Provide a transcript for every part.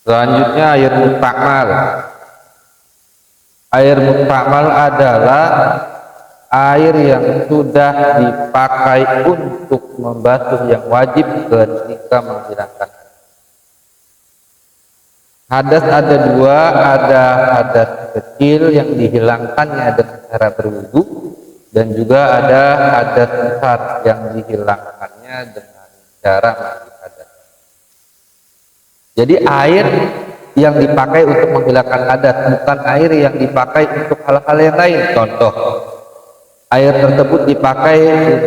Selanjutnya air mustakmal. Air mustakmal adalah air yang sudah dipakai untuk membasuh yang wajib ketika menghilangkan hadas. Ada dua, ada hadas kecil yang dihilangkannya dengan cara berwudu, dan juga ada hadas besar yang dihilangkannya dengan cara mandi hadas. Jadi air yang dipakai untuk menghilangkan hadas, bukan air yang dipakai untuk hal-hal yang lain. Contoh, air tersebut dipakai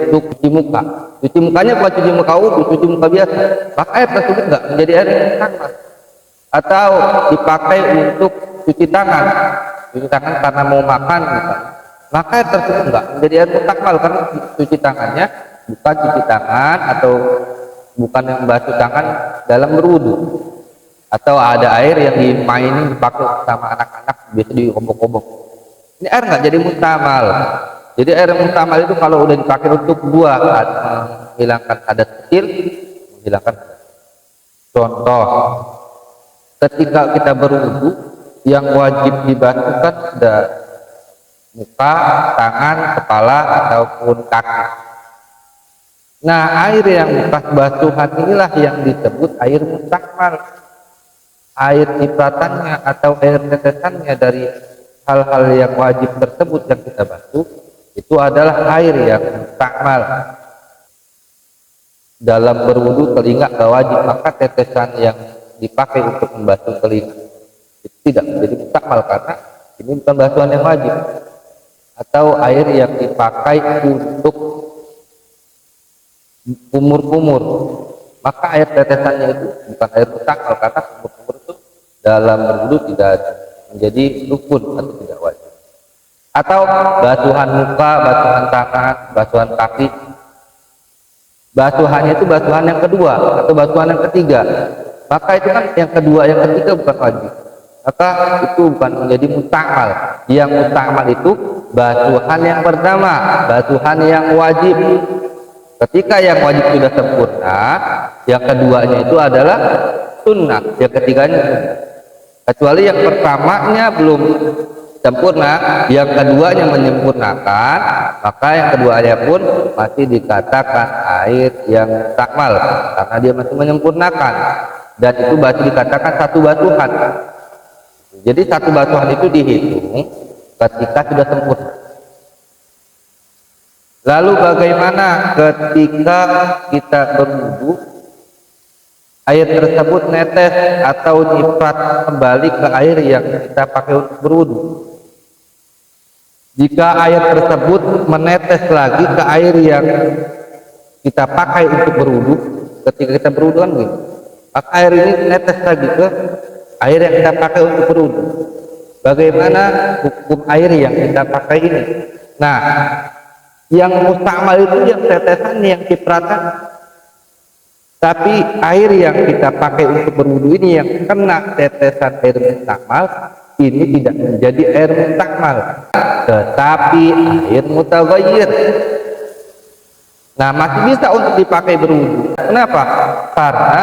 untuk cuci muka. Cuci mukanya bukan cuci muka wudhu, cuci muka biasa. Maka air tersebut enggak menjadi air yang mustakmal. Atau dipakai untuk cuci tangan. Cuci tangan karena mau makan, maka air tersebut enggak menjadi air mustakmal, karena cuci tangannya bukan cuci tangan atau bukan yang membasuh tangan dalam berwudu. Atau ada air yang dimainin dipakai sama anak-anak, biasa diobok-obok. Ini air nggak jadi mustakmal. Jadi air mustakmal itu kalau udah dipakai untuk dua, menghilangkan hadas kecil, menghilangkan hadas. Contoh, ketika kita berwudu, yang wajib dibasuh kan ada muka, tangan, kepala, ataupun kaki. Nah, air yang bekas basuhan inilah yang disebut air mustakmal. Air cipratannya atau air tetesannya dari hal-hal yang wajib tersebut yang kita basuh, itu adalah air yang mustakmal. Dalam berwudu telinga gak wajib, maka tetesan yang dipakai untuk membasuh telinga itu tidak menjadi mustakmal, karena ini bukan basuhan yang wajib. Atau air yang dipakai untuk kumur-kumur, maka air tetesannya itu bukan air mustakmal, karena kumur-kumur itu dalam berwudu tidak menjadi rukun atau tidak wajib. Atau basuhan muka, basuhan tangan, basuhan kaki, basuhannya itu basuhan yang kedua atau basuhan yang ketiga, maka itu kan yang kedua, yang ketiga bukan wajib, maka itu bukan menjadi mustakmal. Yang mustakmal itu basuhan yang pertama, basuhan yang wajib. Ketika yang wajib sudah sempurna, yang keduanya itu adalah sunnah, yang ketiganya sunnah. Kecuali yang pertamanya belum sempurna, yang keduanya menyempurnakan, maka yang keduanya pun masih dikatakan air yang mustakmal, karena dia masih menyempurnakan, dan itu masih dikatakan satu basuhan. Jadi satu basuhan itu dihitung ketika sudah sempurna. Lalu bagaimana ketika kita berwudu, air tersebut netes atau nyiprat kembali ke air yang kita pakai untuk berwudu? Jika air tersebut menetes lagi ke air yang kita pakai untuk berwudu, ketika kita berwudu kan begini, maka air ini netes lagi ke air yang kita pakai untuk berwudu. Bagaimana hukum air yang kita pakai ini? Nah, yang mustakmal itu yang tetesan, yang cipratan. Tapi air yang kita pakai untuk berwudu ini yang kena tetesan air mustakmal, ini tidak menjadi air mustakmal, tetapi air mutaghayyir. Nah, masih bisa untuk dipakai berwudu. Kenapa? Karena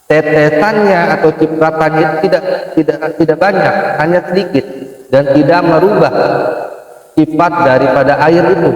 tetesannya atau cipratannya tidak banyak, hanya sedikit, dan tidak merubah sifat daripada air itu.